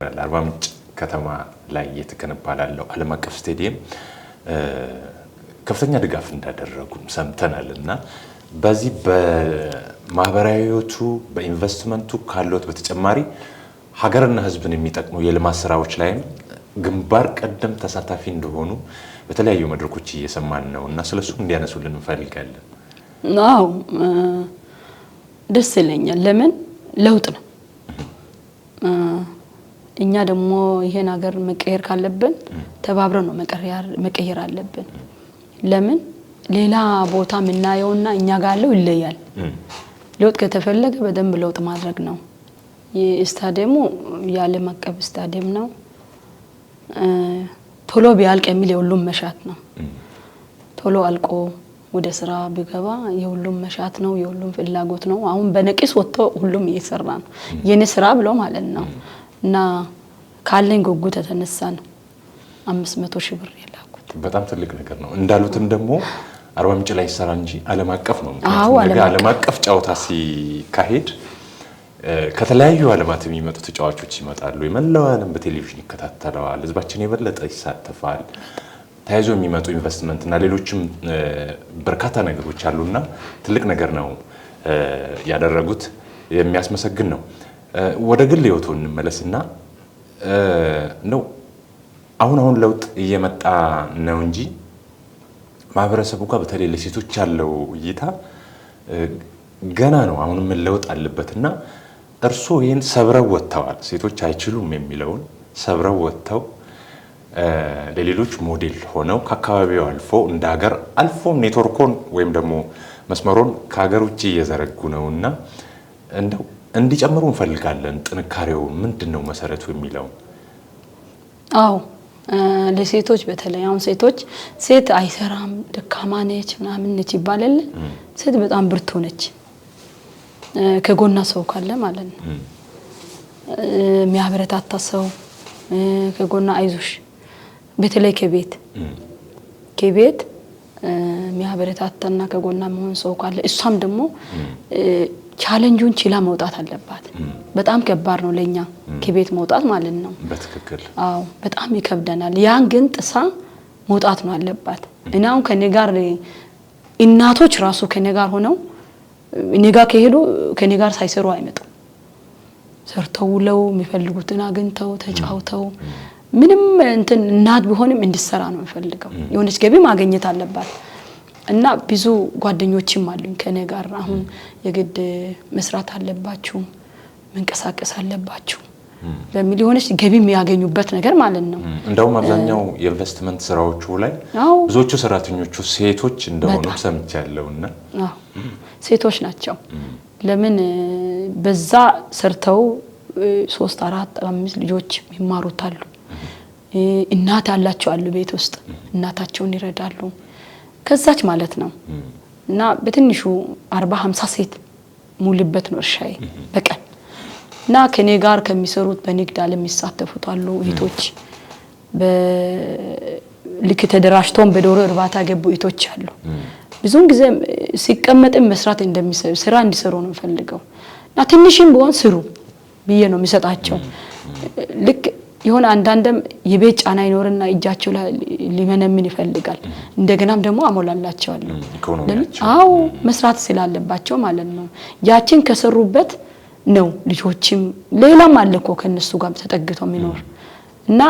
አርባ ምንጭ ከተማ ላይ የተገነባለው ዓለም አቀፍ ስቴዲየም ከፍተኛ ድጋፍ እንዳደረጉ ሰምተናልና በዚህ በማህበራዊ ህይወቱ በኢንቨስትመንቱ ካሉት በተጨማሪ ሀገርና ህዝብን የሚጠቅሙ የልማት ስራዎች ላይም ግንባር ቀደም ተሳታፊ እንደሆኑ በተለያዩ መድረኮች እየሰማን ነውና ስለሱ እንዲያነሱልን እንፈልጋለን። አዎ ደስ ይለኛል። ለምን ለውጥ ነው። እኛ ደግሞ ይሄን ሀገር መቀየር ካለብን ተባብረን ነው መቀየር አለብን። ለምን ሌላ ቦታ ምናየውና እኛ ጋር ያለው ይለያል። ለውጥ ከተፈለገ በደንብ ለውጥ ማድረግ ነው። የስታዲየሙ የዓለም አቀፍ ስታዲየም ነው። ቶሎ ቢያልቅ የሚል የሁሉም መሻት ነው። ቶሎ አልቆ ወደ ስራ ቢገባ የሁሉም መሻት ነው፣ የሁሉም ፍላጎት ነው። አሁን በነቂስ ወጥቶ ሁሉም እየሰራ ነው የኔ ስራ ብሎ ማለት ነው። እና ካለኝ ጉጉት የተነሳ ነው 500 ሺህ ብር የላኩት። በጣም ትልቅ ነገር ነው። እንዳሉትም ደግሞ አርባ ምንጭ ላይ ይሰራ እንጂ ዓለም አቀፍ ነው። ዓለም አቀፍ ጨዋታ ሲካሄድ ከተለያዩ ዓለማት የሚመጡ ተጫዋቾች ይመጣሉ። የመላው ዓለም በቴሌቪዥን ይከታተላል። ህዝባችን የበለጠ ይሳተፋል። ታይዞ የሚመጡ ኢንቨስትመንት እና ሌሎችም በርካታ ነገሮች አሉና ትልቅ ነገር ነው ያደረጉት። የሚያስመሰግን ነው። ወደ ግል ህይወቱ እንመለስና ነው አሁን ለውጥ እየመጣ ነው እንጂ ማህበረሰቡ ጋር በተለይ ለሴቶች ያለው እይታ ገና ነው። አሁን ምን ለውጥ አለበትና እርሶ ይሄን ሰብረው ወጥተዋል። ሴቶች አይችሉም የሚለውን ሰብረው ወጥተው ለሌሎች ሞዴል ሆነው ከአካባቢው አልፎ እንደ ሀገር አልፎ ኔትወርኮን ወይም ደግሞ መስመሩን ከሀገር ውጪ እየዘረጉ ነውና እንደው እንዲጨምሩ እንፈልጋለን። ጥንካሬው ምንድነው መሰረቱ የሚለው? አዎ ለሴቶች በተለይ አሁን ሴት አይሰራም ደካማ ነች ምናምን ነች ይባላል። ሴት በጣም ብርቱ ነች። ከጎና ሰው ካለ ማለት ነው የሚያበረታታ ሰው ከጎና አይዞሽ በተለይ ከቤት የሚያበረታታና ከጎና መሆን ሰው ካለ እሷም ደግሞ ቻሌንጁን ችላ መውጣት አለባት። በጣም ከባድ ነው ለኛ ከቤት መውጣት ማለት ነው። በትክክል አዎ በጣም ይከብደናል። ያን ግን ጥሳ መውጣት ነው አለባት። እናው ከኔ ጋር እናቶች ራሱ ከኔ ጋር ሆነው እኔ ጋር ከሄዱ ከኔ ጋር ሳይሰሩ አይመጡ። ሰርተው ውለው የሚፈልጉትን አግኝተው ተጫውተው ምንም እንትን እናት ቢሆንም እንድሰራ ነው የሚፈልገው። የሆነች ገቢ ማግኘት አለባት። እና ብዙ ጓደኞችም አሉኝ ከኔ ጋር አሁን የግድ መስራት አለባችሁ መንቀሳቀስ አለባችሁ በሚል የሆነች ገቢ የሚያገኙበት ነገር ማለት ነው። እንደውም አብዛኛው የኢንቨስትመንት ስራዎቹ ላይ ብዙዎቹ ሰራተኞቹ ሴቶች እንደሆኑ ሰምቻለሁና ሴቶች ናቸው። ለምን በዛ ሰርተው 3 4 5 ልጆች ይማሩታሉ። እናት ያላቸው አሉ ቤት ውስጥ እናታቸውን ይረዳሉ። ከዛች ማለት ነው እና በትንሹ 40 50 ሴት ሙሉበት ነው እርሻዬ በቀን እና ከኔ ጋር ከሚሰሩት በንግድ ዓለም የሚሳተፉት አሉ እህቶች በልክ ተደራጅተው በዶሮ እርባታ ገቡ እህቶች አሉ። ብዙን ጊዜ ሲቀመጥም መስራት እንደሚሰሩ ስራ እንዲሰሩ ነው ፈልገው እና ትንሽም ቢሆን ስሩ ብዬ ነው የሚሰጣቸው። ልክ ይሆን አንዳንድም የቤት ጫና ይኖርና እጃቸው ላይ ሊመነምን ይፈልጋል። እንደገናም ደግሞ አሞላላቸዋለሁ አዎ መስራት ስላለባቸው ማለት ነው። ያችን ከሰሩበት ነው ልጆችም ሌላም አለኮ ከነሱ ጋር ተጠግተው የሚኖር እና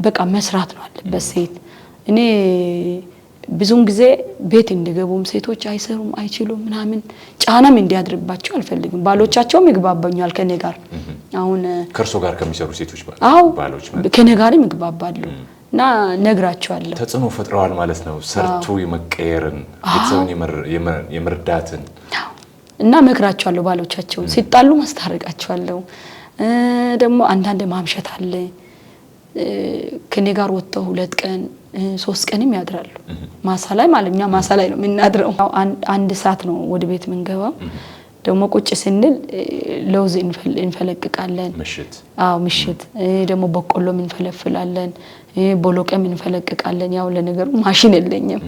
በቃ መስራት ነው አለበት ሴት። እኔ ብዙን ጊዜ ቤት እንዲገቡም ሴቶች አይሰሩም አይችሉም ምናምን ጫናም እንዲያድርባቸው አልፈልግም። ባሎቻቸውም ይግባባኛል ከኔ ጋር አሁን ከርሶ ጋር ከሚሰሩ ሴቶች ባሎች ከኔ ጋር ይግባባሉ እና ነግራቸዋለሁ። ተጽዕኖ ፈጥረዋል ማለት ነው። ሰርቶ የመቀየርን ቤተሰብን የመርዳትን እና መክራቸዋለሁ። ባሎቻቸውን ሲጣሉ ማስታረቃቸዋለሁ። ደግሞ አንዳንድ ማምሸት አለ ከኔ ጋር ወጥተው 2 ቀን 3 ቀንም ያድራሉ ማሳ ላይ ማለኛ ማሳ ላይ ነው የምናድረው። አንድ ሰዓት ነው ወደ ቤት መንገባው። ደግሞ ቁጭ ስንል ለውዝ እንፈለቅቃለን ምሽት ደግሞ በቆሎም እንፈለፍላለን ቦሎቄም እንፈለቅቃለን። ያው ለነገሩ ማሽን የለኝም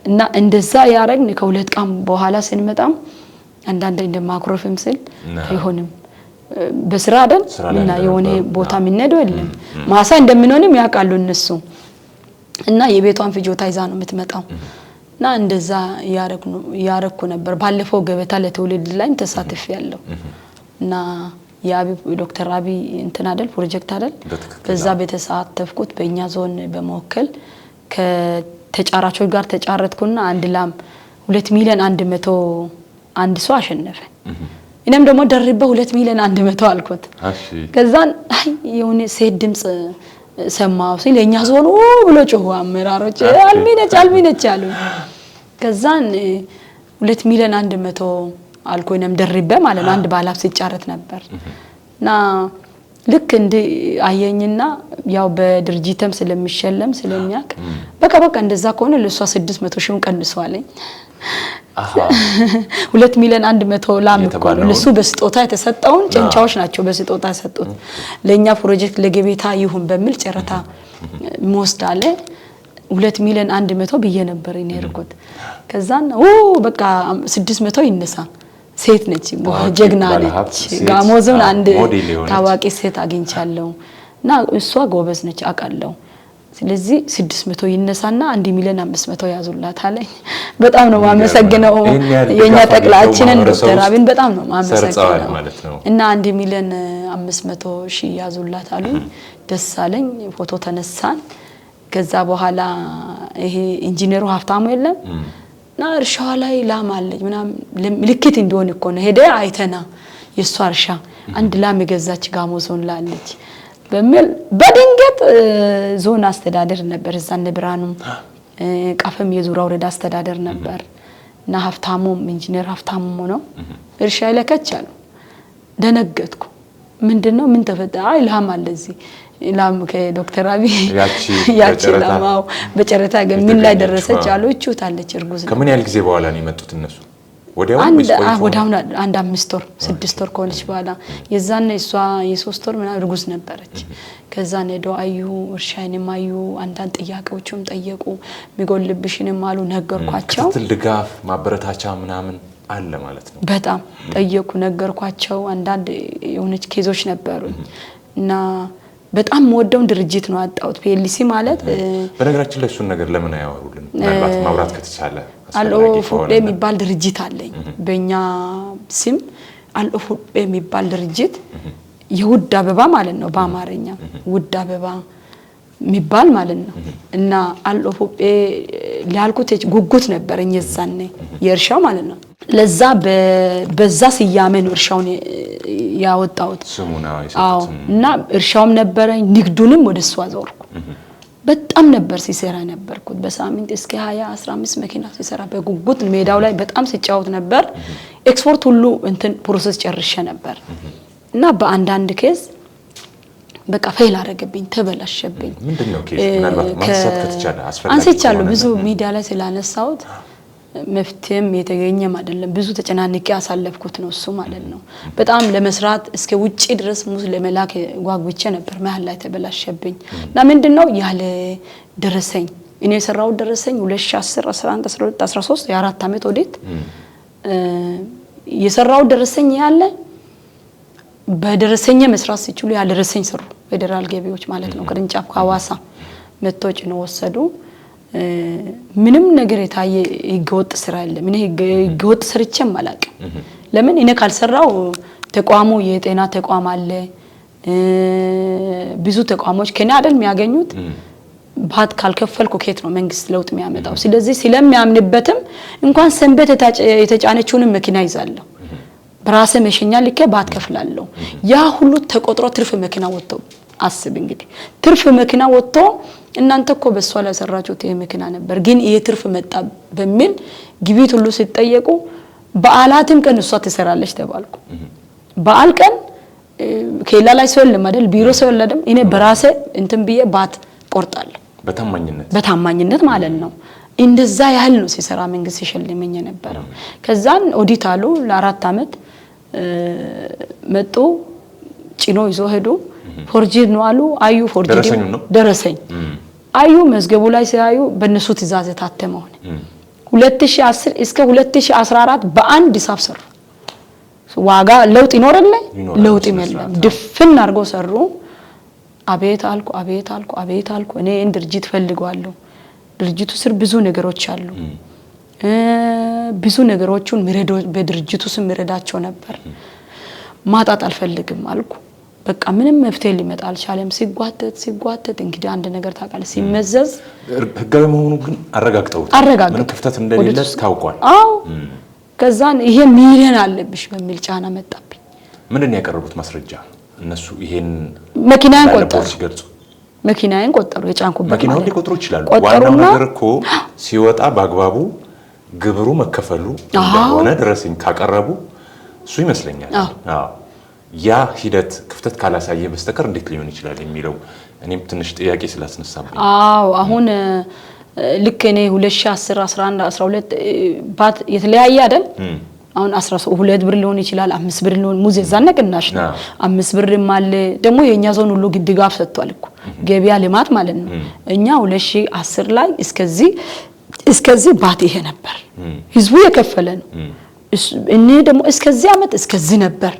እና እንደዛ ያረግን ከ2 ቀን በኋላ ስንመጣም አንዳንዴ እንደማክሮፍም ስል አይሆንም በስራ አይደል እና የሆነ ቦታ ምንነደው የለም ማሳ እንደምንሆንም ያውቃሉ እነሱ እና የቤቷን ፍጆታ ይዛ ነው የምትመጣው እና እንደዛ ያረኩ ነበር ባለፈው ገበታ ለትውልድ ላይ ተሳትፌያለሁ እና ያቢ ዶክተር አቢ እንትን አይደል ፕሮጀክት አይደል በዛ በተሳተፍኩት በእኛ ዞን በመወከል ከተጫራቾች ጋር ተጫረትኩና አንድ ላም 2 ሚሊዮን 100 አንድ ሰው አሸነፈ እኔም ደግሞ ደርቤ 2 ሚሊዮን 100 አልኩት ከዛን አይ የሆነ ሴት ድምጽ ሰማው ሲለኛ ዞን ብሎ ጮሁ አመራሮች አልሚነች አሉ ከዛን 2 ሚሊዮን 100 አልኮይንም ደርቤ ማለት አንድ ባላፍ ሲጫረት ነበር እና ልክ እንደ አየኝና ያው በድርጅተም ስለሚሸለም ስለሚያቅ በቃ እንደዛ ከሆነ ለሷ 600 ሺህ ቀንሷለኝ 2 ሚሊዮን 100 ላም እኮ ለሱ በስጦታ የተሰጠውን ጨንቻዎች ናቸው በስጦታ ሰጡት ለኛ ፕሮጀክት ለገበታ ይሁን በሚል ጨረታ ሞስዳለ 2 ሚሊዮን 100 ብዬ ነበር ይነርኩት ከዛን በቃ 600 ይነሳ ሴት ነች ጀግና ነች ጋሞዞን አንድ ታዋቂ ሴት አግኝቻለሁ እና እሷ ጎበዝ ነች አቃለው ስለዚህ 600 ይነሳና 1 ሚሊዮን 500 ያዙላት አለኝ በጣም ነው ማመሰግነው የኛ ጠቅላችንን ዶክተር አብን በጣም ነው ማመሰግነው እና 1 ሚሊዮን 500 ሺህ ያዙላት አሉኝ ደስ አለኝ ፎቶ ተነሳን ከዛ በኋላ ይሄ ኢንጂነሩ ሀፍታሙ የለም ና እርሻው ላይ ላም አለኝ ምናም ምልክት እንደሆነ እኮ ነው ሄደ አይተና የሷ እርሻ አንድ ላም ገዛች ጋሞ ዞን ላለች በሚል በድንገት ዞን አስተዳደር ነበር እዛን ብራኑ ቃፈም የዙራ ወረዳ አስተዳደር ነበር እና ሀፍታሙ ኢንጂነር ሀፍታሙ ነው እርሻ ይለከቻሉ ደነገጥኩ ምንድነው ምን ተፈጠረ አይ ላም አለ እዚህ ላም ከዶክተር አቢ ያቺ ላማው በጨረታ ግን ምን ላይ ደረሰች አሉቹ ታለች እርጉዝ ከምን ያህል ጊዜ በኋላ ነው የመጡት እነሱ ወዲያው አንድ 5 ወር 6 ወር ከሆነች በኋላ የዛን እሷ የ3 ወር ምናምን እርጉዝ ነበረች ከዛ ነው አዩ እርሻዬንም አዩ አንዳንድ ጥያቄዎችም ጠየቁ ሚጎልብሽንም አሉ ነገርኳቸው ትልጋፍ ማበረታቻ ምናምን አለ ማለት ነው በጣም ጠየቁ ነገርኳቸው አንዳንድ የሆነች ኬዞች ነበሩ እና በጣም ወደው ድርጅት ነው አጣውት ፒኤልሲ ማለት በነገራችን ላይ እሱን ነገር ለምን አያወሩልን ምናልባት ማብራት ከተቻለ አሎ ፉዴ የሚባል ድርጅት አለኝ በእኛ ስም አሎ ፉዴ የሚባል ድርጅት የውድ አበባ ማለት ነው በአማርኛ ውድ አበባ የሚባል ማለት ነው እና አሎ ፉዴ ሊያልኩት ጉጉት ነበርኝ የዛኔ የእርሻው ማለት ነው ለዛ በዛ ሲያመ ነው እርሻውን ያወጣውት ስሙና አዎ እና እርሻውም ነበረኝ ንግዱንም ወደሱ አዞርኩ በጣም ነበር ሲሰራ ነበርኩት በሳምንት እስከ 20 15 መኪና ሲሰራ በጉጉት ሜዳው ላይ በጣም ሲጫወት ነበር ኤክስፖርት ሁሉ እንትን ፕሮሰስ ጨርሼ ነበር እና በአንዳንድ ኬዝ በቃ ፌል አረገብኝ ተበላሸብኝ ምንድነው ኬዝ ምናልባት ማንሳት ከተቻለ አስፈልጋለሁ አንስቻለሁ ብዙ ሚዲያ ላይ ስላነሳውት መፍትሄም የተገኘም አይደለም ብዙ ተጨናንቄ አሳለፍኩት ነው እሱ ማለት ነው በጣም ለመስራት እስከ ውጪ ድረስ ሙዝ ለመላክ ጓጉቼ ነበር መሃል ላይ ተበላሸብኝ እና ምንድነው ያለ ደረሰኝ እኔ የሰራው ደረሰኝ 2010 11 12 13 የ4 አመት ኦዲት የሰራው ደረሰኝ ያለ በደረሰኝ መስራት ሲችሉ ያለ ደረሰኝ ሰሩ ፌደራል ገቢዎች ማለት ነው ቅርንጫፍ ከሐዋሳ መጥቶጭ ነው ወሰዱ ምንም ነገር የታየ ህገወጥ ስራ የለም እኔ ህገወጥ ስርቼም አላውቅም ለምን እኔ ካልሰራው ተቋሙ የጤና ተቋም አለ ብዙ ተቋሞች ከኔ አይደል የሚያገኙት ባት ካልከፈልኩ ከየት ነው መንግስት ለውጥ የሚያመጣው ስለዚህ ስለሚያምንበትም እንኳን ሰንበት የተጫነችውን መኪና ይዛለሁ በራሴ መሸኛ ልከ ባት ከፍላለሁ ያ ሁሉ ተቆጥሮ ትርፍ መኪና ወጥቶ አስብ እንግዲህ ትርፍ መኪና ወጥቶ እናንተ እኮ በሷ ላይ ሰራችሁት የመኪና ነበር ግን የትርፍ መጣ በሚል ግቢት ሁሉ ሲጠየቁ በአላትም ቀን እሷ ተሰራለች ተባልኩ በአል ቀን ከሌላ ላይ ሰው ለማደል ቢሮ ሰው ለደም እኔ በራሴ እንትን ብዬ ባት ቆርጣለሁ በታማኝነት ማለት ነው እንደዛ ያህል ነው ሲሰራ መንግስት ሲሸልመኝ ነበር ከዛን ኦዲት አሉ ለ4 አመት መጡ ጭኖ ይዞ ሄዱ ፎርጂድ ነው አሉ አዩ ፎርጂድ ደረሰኝ አዩ መዝገቡ ላይ ሲያዩ በነሱ ትእዛዝ ታተመው 2010 እስከ 2014 በአንድ ሂሳብ ሰሩ ዋጋ ለውጥ ይኖርል ለውጥ የለም ድፍን አድርገው ሰሩ አቤት አልኩ እኔ ድርጅት ፈልጋለሁ ድርጅቱ ስር ብዙ ነገሮች አሉ ብዙ ነገሮችን በድርጅቱ ስም ምረዳቸው ነበር ማጣት አልፈልግም አልኩ በቃ ምንም መፍትሄ ሊመጣ አልቻለም ሲጓተት እንግዲህ አንድ ነገር ታውቃለህ ሲመዘዝ ህጋዊ መሆኑ ግን አረጋግጠው ምን ክፍተት እንደሌለ ታውቋል አዎ ከዛን ይሄ ሚሊዮን አለብሽ በሚል ጫና መጣብኝ ምንድነው ያቀረቡት ማስረጃ እነሱ ይሄን መኪናን ቆጠሩ የጫንኩበት መኪናውን ሊቆጥሩ ይችላሉ ዋናው ነገር እኮ ሲወጣ በአግባቡ ግብሩ መከፈሉ እንደሆነ ድረስኝ ካቀረቡ እሱ ይመስለኛል አዎ ያ ሂደት ክፍተት ካላሳየ በስተቀር እንዴት ሊሆን ይችላል የሚለው እኔም ትንሽ ጥያቄ ስላስነሳብኝ አዎ አሁን ልክ እኔ 2010 11 12 ባት የተለያየ አይደል አሁን 12 ብር ሊሆን ይችላል 5 ብር ሊሆን ሙዝ ያዛነቅናሽ ነው 5 ብር ማለ ደግሞ የኛ ዞን ሁሉ ድጋፍ ሰጥቷል እኮ ገበያ ልማት ማለት ነው እኛ 2010 ላይ እስከዚህ ባት ይሄ ነበር ህዝቡ የከፈለ ነው እኔ ደግሞ እስከዚህ አመት እስከዚህ ነበር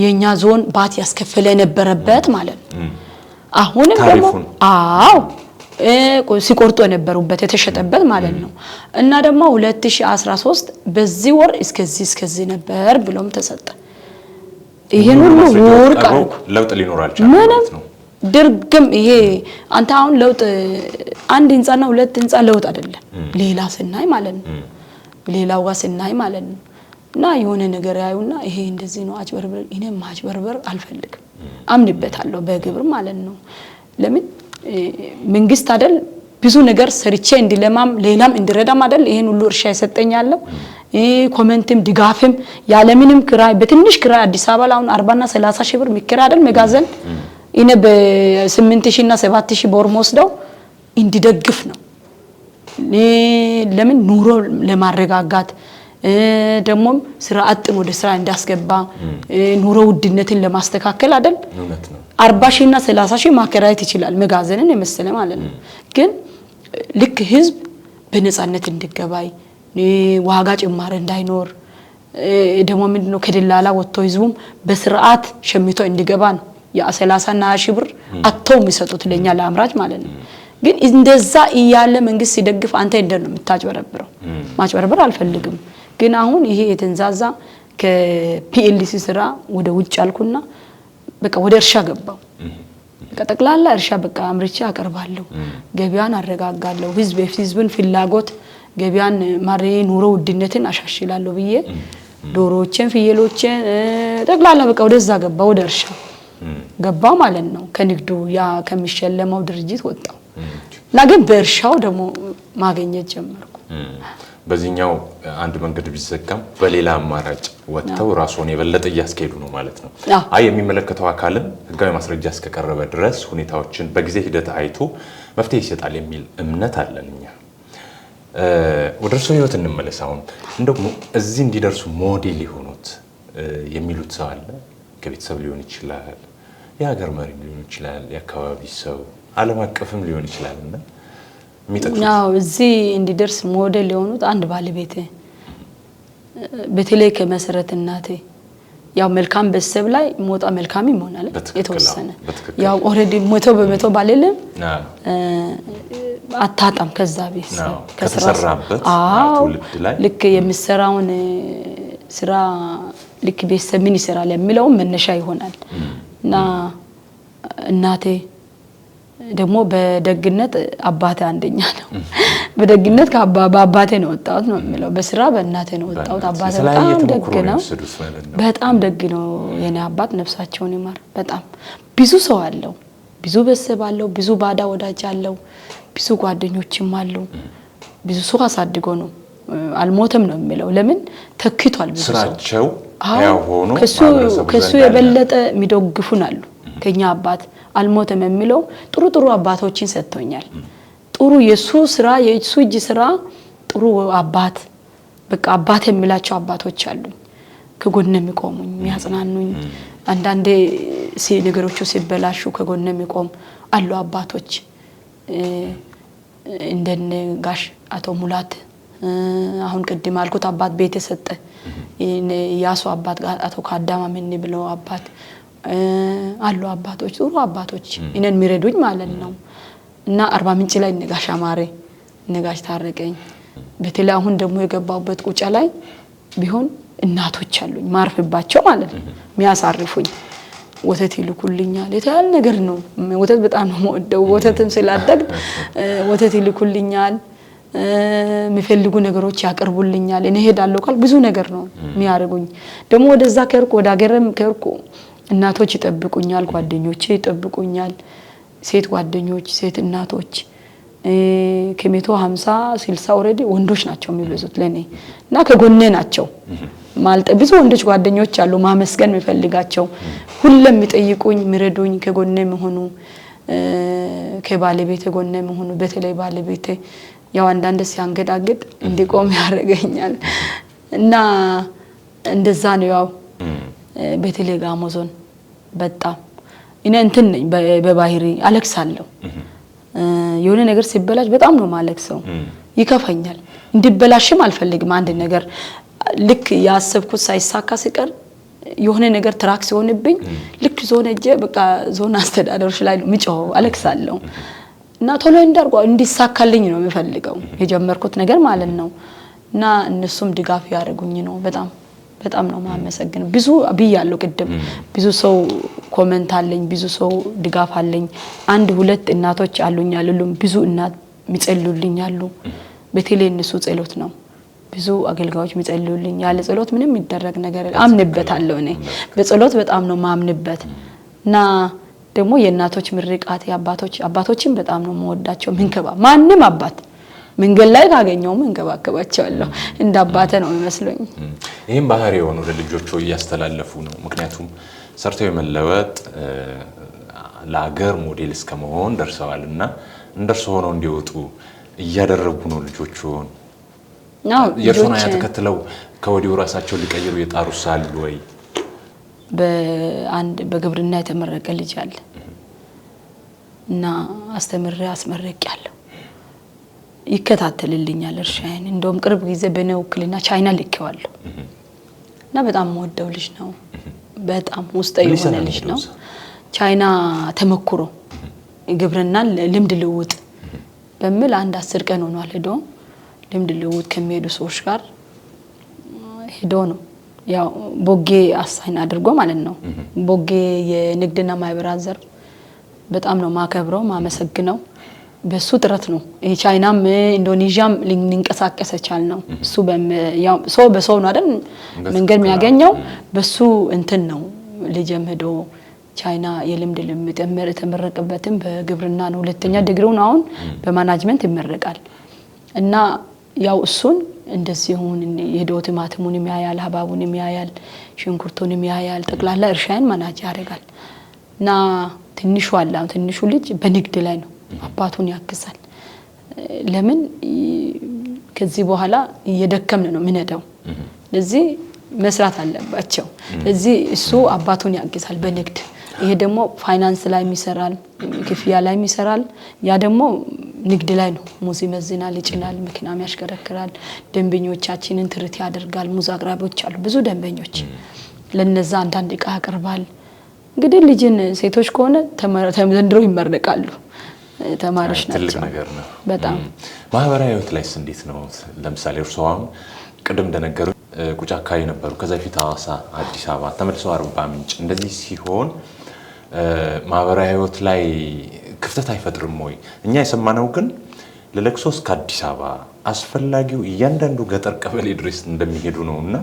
የኛ ዞን ባት ያስከፈለ የነበረበት ማለት ነው አሁንም ደግሞ አዎ ሲቆርጡ የነበሩበት የተሸጠበት ማለት ነው እና ደግሞ 2013 በዚህ ወር እስከዚህ ነበር ብሎም ተሰጠ ይሄን ሁሉ ወርቅ ለውጥ ሊኖር አልቻለም ማለት ነው ድርግም ይሄ አንተ አሁን ለውጥ አንድ ህንጻና ሁለት ህንጻ ለውጥ አይደለም ሌላ ስናይ ማለት ነው ሌላው ጋር ስናይ ማለት ነው እና የሆነ ነገር ያዩና ይሄ እንደዚህ ነው አጭበርበር እኔም ማጭበርበር አልፈልግም አምንበታለሁ በግብር ማለት ነው ለምን መንግስት አይደል ብዙ ነገር ሰርቼ እንዲለማም ሌላም እንዲረዳም አይደል ይሄን ሁሉ እርሻ ይሰጠኛለሁ ኮሜንትም ድጋፍም ያለ ምንም ክራይ በትንሽ ክራይ አዲስ አበባ ላይ አሁን 40 እና 30 ሺህ ብር ሚከራ አይደል መጋዘን እኔ በ8000 እና 7000 በወር ወስደው እንዲደግፍ ነው ለምን ኑሮ ለማረጋጋት ደግሞ ስራ አጥን ወደ ስራ እንዳስገባ ኑሮ ውድነትን ለማስተካከል አይደል 40 ሺህ እና 30 ሺህ ማከራየት ይችላል መጋዘንን የመሰለ ማለት ነው ግን ልክ ህዝብ በነፃነት እንዲገባይ ዋጋ ጭማሪ እንዳይኖር ደግሞ ምንድነው ከደላላ ወጥቶ ህዝቡም በስርዓት ሸምቶ እንዲገባ ነው ያ 30 እና 20 ብር አጥተው የሚሰጡት ለኛ ለአምራች ማለት ነው ግን እንደዛ ይያለ መንግስት ሲደግፍ አንተ እንደነው የምታጭበረብረው ማጭበረበር አልፈልግም ግን አሁን ይሄ የተንዛዛ ከፒኤልሲ ስራ ወደ ውጭ አልኩና በቃ ወደ እርሻ ገባው በቃ ጠቅላላ እርሻ በቃ አምርቼ አቀርባለሁ ገበያን አረጋጋለሁ ህዝብን ፍላጎት ገበያን ማሬ ኑሮ ውድነትን አሻሽላለሁ ብዬ ዶሮዎችን ፍየሎችን ጠቅላላ በቃ ወደዛ ገባው ወደ እርሻ ገባው ማለት ነው ከንግዱ ያ ከሚሸለመው ድርጅት ወጣው ግን በእርሻው ደግሞ ማግኘት ጀመርኩ በዚህኛው አንድ መንገድ ቢዘጋም በሌላ አማራጭ ወጥተው ራስዎን የበለጠ እያስኬዱ ነው ማለት ነው የሚመለከተው አካልን ህጋዊ ማስረጃ እስከቀረበ ድረስ ሁኔታዎችን በጊዜ ሂደት አይቶ መፍትሄ ይሰጣል የሚል እምነት አለንኛ ወደ እርሶ ህይወት እንመለስ አሁን እንደው እዚህ እንዲደርሱ ሞዴል የሆኑት የሚሉት ሰው አለ ከቤተሰብ ሊሆን ይችላል የሀገር መሪ ሊሆን ይችላል የአካባቢ ሰው ዓለም አቀፍም ሊሆን ይችላልና ያው እዚህ እንዲደርስ ሞዴል የሆኑት አንድ ባለቤቴ በተለይ ከመሰረት እናቴ ያው መልካም በሰብ ላይ ሞጣ መልካም ይሆናል የተወሰነ ያው ኦሬዲ 100% ባለለም አታጣም ከዛ ቤት ከተሰራበት ትውልድ ላይ ልክ የሚሰራውን ስራ ልክ ቤተሰብ ምን ይሰራል የሚለው መነሻ ይሆናል እና እናቴ ደግሞ በደግነት አባቴ አንደኛ ነው በደግነት ከአባቴ ነው ወጣሁት ነው የሚለው በስራ በእናቴ ነው ወጣሁት አባቴ በጣም ደግ ነው የኔ አባት ነፍሳቸውን ይማር በጣም ብዙ ሰው አለው ብዙ ቤተሰብ አለው ብዙ ባዳ ወዳጅ አለው ብዙ ጓደኞችም አለው ብዙ ሰው አሳድጎ ነው አልሞተም ነው የሚለው ለምን ተክቷል ብዙ ስራቸው ያው ሆኖ ከሱ የበለጠ የሚደግፉን አሉ ከኛ አባት አልሞተም የሚለው ጥሩ አባቶችን ሰጥቶኛል ጥሩ የሱ ስራ የሱ እጅ ስራ ጥሩ አባት በቃ አባት የሚላቸው አባቶች አሉ ከጎኔ የሚቆሙኝ የሚያጽናኑኝ አንዳንዴ ነገሮቹ ሲበላሹ ከጎኔ የሚቆም አሉ አባቶች እንደነ ጋሽ አቶ ሙላት አሁን ቅድም አልኩት አባት ቤት የሰጠ ያሱ አባት ጋር አቶ ካዳማ ምን ብለው አባት አሉ አባቶች ጥሩ አባቶች እኔን የሚረዱኝ ማለት ነው። እና አርባ ምንጭ ላይ ነጋሽ አማረ ነጋሽ ታረቀኝ በተለይ አሁን ደግሞ የገባውበት ቁጫ ላይ ቢሆን እናቶች አሉኝ ማርፍባቸው ማለት ነው የሚያሳርፉኝ ወተት ይልኩልኛል የተያለ ነገር ነው። ወተት በጣም ነው የምወደው ወተትን ስላደግ ወተት ይልኩልኛል የሚፈልጉ ነገሮች ያቀርቡልኛል እኔ ሄዳለሁ ካል ብዙ ነገር ነው የሚያርጉኝ። ደግሞ ወደዛ ከርኩ ወደ ሀገርም ከርኩ እናቶች ይጠብቁኛል ጓደኞቼ ይጠብቁኛል ሴት ጓደኞች ሴት እናቶች ከ150 60 ኦሬዲ ወንዶች ናቸው የሚበዙት ለኔ እና ከጎኔ ናቸው ማለት ብዙ ወንዶች ጓደኞች አሉ ማመስገን የሚፈልጋቸው ሁሉም የሚጠይቁኝ የሚረዱኝ ከጎኔ መሆኑ ከባለቤቴ ጎኔ መሆኑ በተለይ ባለቤቴ ያው አንዳንድ ሲያንገዳግድ እንዲቆም ያደርገኛል እና እንደዛ ነው። ያው በተለይ ጋሞ ዞን በጣም እኔ እንትን ነኝ በባህሪ አለቅሳለሁ የሆነ ነገር ሲበላሽ በጣም ነው ማለቅሰው ይከፋኛል እንዲበላሽም አልፈልግም። አንድ ነገር ልክ ያሰብኩት ሳይሳካ ሲቀር የሆነ ነገር ትራክ ሲሆንብኝ ልክ ዞን እጄ በቃ ዞን አስተዳደሮች ላይ ምጮው አለቅሳለሁ እና ቶሎ እንዳርጓ እንዲሳካልኝ ነው የምፈልገው የጀመርኩት ነገር ማለት ነው። እና እነሱም ድጋፍ ያደርጉኝ ነው በጣም ነው ማመሰግነው። ብዙ ብያለሁ ቅድም ብዙ ሰው ኮሜንት አለኝ ብዙ ሰው ድጋፍ አለኝ። አንድ ሁለት እናቶች አሉኝ አሉም ብዙ እናት የሚጸልዩልኝ አሉ በተለይ እነሱ ጸሎት ነው ብዙ አገልጋዮች የሚጸልዩልኝ ያለ ጸሎት ምንም ይደረግ ነገር አምንበታለሁ እኔ በጸሎት በጣም ነው ማምንበት። እና ደግሞ የእናቶች ምርቃት አባቶችን በጣም ነው የምወዳቸው ማንም አባት መንገድ ላይ ካገኘው መንከባከባቸዋለሁ እንደ አባቴ ነው የሚመስለኝ። ይሄን ባህሪ የሆኑ ለልጆቹ እያስተላለፉ ነው ምክንያቱም ሰርተው የመለወጥ ለሀገር ሞዴል እስከመሆን ደርሰዋልና እንደርሱ ሆነው እንዲወጡ እያደረጉ ነው ልጆቹን። የእርሱን አያ ተከትለው ከወዲሁ ራሳቸው ሊቀይሩ የጣሩስ አሉ ወይ? በግብርና የተመረቀ ልጅ አለ እና አስመርቄያለሁ ይከታተልልኛል እርሻዬን እንደውም ቅርብ ጊዜ በኔ ወክልና ቻይና ልኬዋለሁ እና በጣም ወደው ልጅ ነው በጣም ውስጥ የሆነ ልጅ ነው። ቻይና ተመክሮ ግብርና ልምድ ልውጥ በሚል አንድ 10 ቀን ሆኗል ሄዶ ልምድ ልውጥ ከሚሄዱ ሰዎች ጋር ሄዶ ነው ያው ቦጌ አሳይን አድርጎ ማለት ነው። ቦጌ የንግድና ማህበራት ዘርፍ በጣም ነው ማከብረው ማመሰግነው በሱ ጥረት ነው ቻይናም ኢንዶኔዥያም ሊንቀሳቀስ ይቻል ነው እሱ ያው ሰው በሰው ነው አይደል መንገድ የሚያገኘው በሱ እንትን ነው ልጅም ሄዶ ቻይና የልምድ የተመረቀበትም በግብርና ነው ሁለተኛ ዲግሪውን አሁን በማናጅመንት ይመረቃል። እና ያው እሱን እንደዚህ ሆነ የሄዶ ቲማቲሙንም ያያል ሀባቡንም ያያል ሽንኩርቱንም ያያል ጠቅላላ እርሻዬን ማናጅ ያደርጋል። እና ትንሹ ልጅ በንግድ ላይ ነው አባቱን ያግዛል። ለምን ከዚህ በኋላ እየደከምን ነው ምንሄደው ለዚህ መስራት አለባቸው ለዚህ እሱ አባቱን ያግዛል በንግድ ይሄ ደግሞ ፋይናንስ ላይ የሚሰራል ክፍያ ላይ የሚሰራል ያ ደግሞ ንግድ ላይ ነው ሙዝ ይመዝናል ይጭናል መኪናም ያሽከረክራል ደንበኞቻችንን ትርት ያደርጋል ሙዝ አቅራቢዎች አሉ ብዙ ደንበኞች ለነዛ አንዳንድ ዕቃ ያቀርባል። እንግዲህ ልጅን ሴቶች ከሆነ ዘንድሮ ይመረቃሉ ተማሪዎች ናቸው ትልቅ ነገር ነው በጣም። ማህበራዊ ህይወት ላይስ እንዴት ነው? ለምሳሌ እርሷም ቅድም እንደነገሩ ቁጫ አካባቢ ነበሩ ከዛ ፊት ሐዋሳ አዲስ አበባ ተመልሰው አርባ ምንጭ እንደዚህ ሲሆን ማህበራዊ ህይወት ላይ ክፍተት አይፈጥርም ወይ? እኛ የሰማነው ግን ለለቅሶ እስከ አዲስ አበባ አስፈላጊው እያንዳንዱ ገጠር ቀበሌ ድረስ እንደሚሄዱ ነውና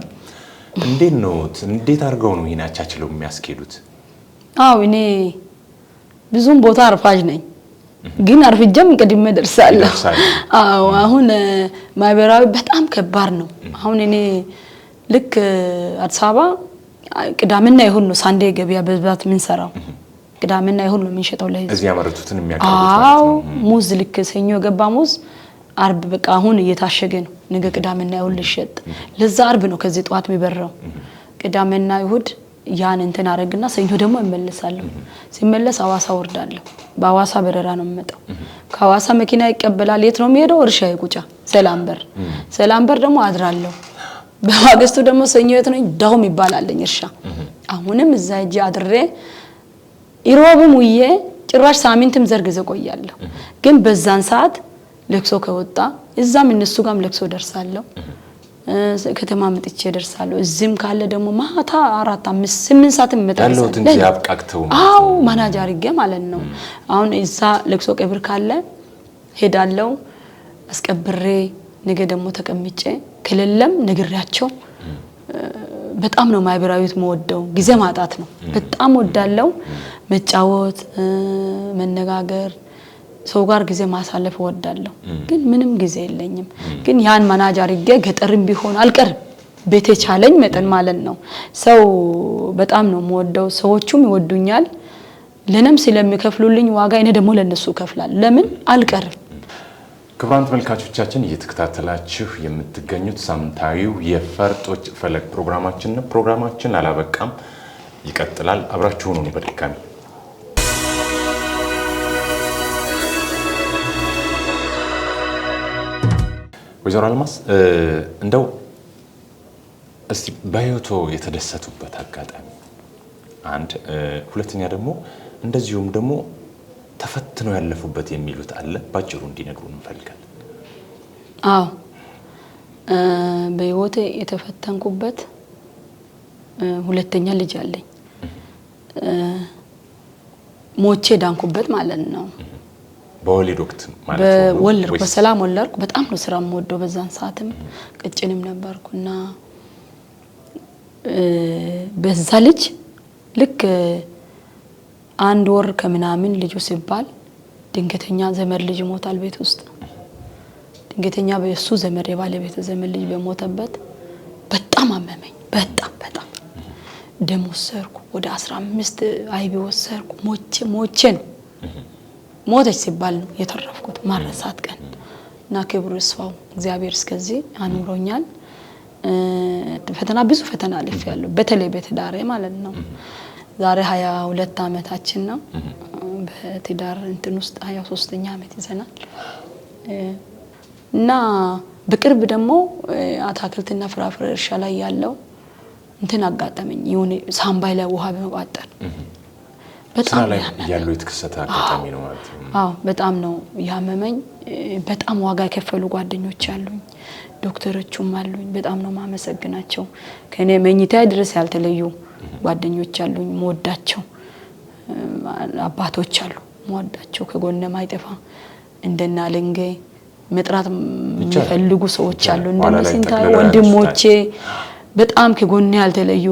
እንዴት አድርገው ነው ይሄን አቻችለው የሚያስኬዱት? አው እኔ ብዙም ቦታ አርፋጅ ነኝ ግን አርፍጀም ቀድሜ ደርሳለሁ። አው አሁን ማህበራዊ በጣም ከባድ ነው። አሁን እኔ ልክ አዲስ አበባ ቅዳሜና ይሁን ነው ሳንዴ ገበያ በብዛት ምን ሰራው ቅዳሜና ይሁን ነው የምንሸጠው ለዚህ እዚህ ያመረቱትን የሚያቀርቡት ማለት ነው። ሙዝ ልክ ሰኞ ገባ ሙዝ አርብ በቃ አሁን እየታሸገ ነው ነገ ቅዳሜና ይሁን ልሸጥ ለዛ አርብ ነው ከዚህ ጧት የሚበረው ቅዳሜና ይሁድ ያን እንትን አረግና ሰኞ ደግሞ እመለሳለሁ። ሲመለስ ሐዋሳ ወርዳለሁ። በሐዋሳ በረራ ነው የምመጣው። ከሐዋሳ መኪና ይቀበላል። የት ነው የሚሄደው? እርሻ ይቁጫ ሰላም በር ደግሞ አድራለሁ። በማግስቱ ደግሞ ሰኞ የት ነው? ዳውም ይባላልኝ እርሻ። አሁንም እዛ ሂጄ አድሬ ኢሮብም ውዬ ጭራሽ ሳምንትም ዘርግዘ ቆያለሁ። ግን በዛን ሰዓት ለቅሶ ከወጣ እዛም እነሱ ጋርም ለቅሶ ደርሳለሁ። ከተማ መጥቼ ደርሳለሁ። እዚህም ካለ ደግሞ ማታ 4 5 8 ሰዓት ያለው እንጂ ያብቃቅተው ማናጅ አድርጌ ማለት ነው። አሁን እዛ ለቅሶ ቀብር ካለ ሄዳለሁ አስቀብሬ ነገ ደግሞ ተቀምጬ ከሌለም ነግሬያቸው በጣም ነው ማህበራዊት መወደው ጊዜ ማጣት ነው። በጣም ወዳለው መጫወት መነጋገር ሰው ጋር ጊዜ ማሳለፍ ወዳለው ግን ምንም ጊዜ የለኝም። ግን ያን ማናጅ አድርጌ ገጠርም ቢሆን አልቀርም ቤቴ ቻለኝ መጠን ማለት ነው። ሰው በጣም ነው የምወደው። ሰዎቹም ይወዱኛል። ለነም ስለሚከፍሉልኝ ዋጋ እኔ ደግሞ ለነሱ እከፍላለሁ። ለምን አልቀርም። ክቡራን ተመልካቾቻችን እየተከታተላችሁ የምትገኙት ሳምንታዊው የፈርጦች ፈለግ ፕሮግራማችን ነው። ፕሮግራማችን አላበቃም፣ ይቀጥላል። አብራችሁን ሁኑ። በድጋሚ ወይዘሮ አልማዝ እንደው እስቲ በህይወቶ የተደሰቱበት አጋጣሚ አንድ፣ ሁለተኛ ደግሞ እንደዚሁም ደግሞ ተፈትነው ያለፉበት የሚሉት አለ ባጭሩ እንዲነግሩን እንፈልጋለን። አዎ በህይወቴ የተፈተንኩበት ሁለተኛ ልጅ አለኝ። ሞቼ ዳንኩበት ማለት ነው። በወሊድ ወቅት ማለት ነው። በወለድኩ በሰላም ወለድኩ። በጣም ነው ስራ የምወደው። በዛን ሰዓትም ቅጭንም ነበርኩና በዛ ልጅ ልክ 1 ወር ከምናምን ልጁ ሲባል ድንገተኛ ዘመድ ልጅ ሞታል ቤት ውስጥ። ድንገተኛ በሱ ዘመድ የባለቤት ዘመድ ልጅ በሞተበት በጣም አመመኝ። በጣም ደም ወሰድኩ። ወደ 15 አይቢ ወሰድኩ። ሞቼ ነው ሞተች ሲባል ነው የተረፍኩት። ማረሳት ቀን እና ክብሩ ይስፋው እግዚአብሔር እስከዚህ አኑሮኛል። ብዙ ፈተና አልፌያለሁ። በተለይ በትዳሬ ማለት ነው። ዛሬ 22 አመታችን ነው። በትዳር እንትን ውስጥ 23ኛ አመት ይዘናል። እና በቅርብ ደግሞ አትክልትና ፍራፍሬ እርሻ ላይ ያለው እንትን አጋጠመኝ። የሆነ ሳምባይ ላይ ውሃ በመቋጠር በጣም ላይ ያለው የተከሰተ አጋጣሚ ነው ማለት ነው። አዎ በጣም ነው ያመመኝ። በጣም ዋጋ የከፈሉ ጓደኞች አሉኝ፣ ዶክተሮቹም አሉኝ። በጣም ነው ማመሰግናቸው። ከኔ መኝታ ድረስ ያልተለዩ ጓደኞች አሉኝ፣ መወዳቸው አባቶች አሉ፣ መወዳቸው ከጎነ ማይጠፋ እንደና ለንገ መጥራት የሚፈልጉ ሰዎች አሉ። እንደነሲንታ ወንድሞቼ በጣም ከጎነ ያልተለዩ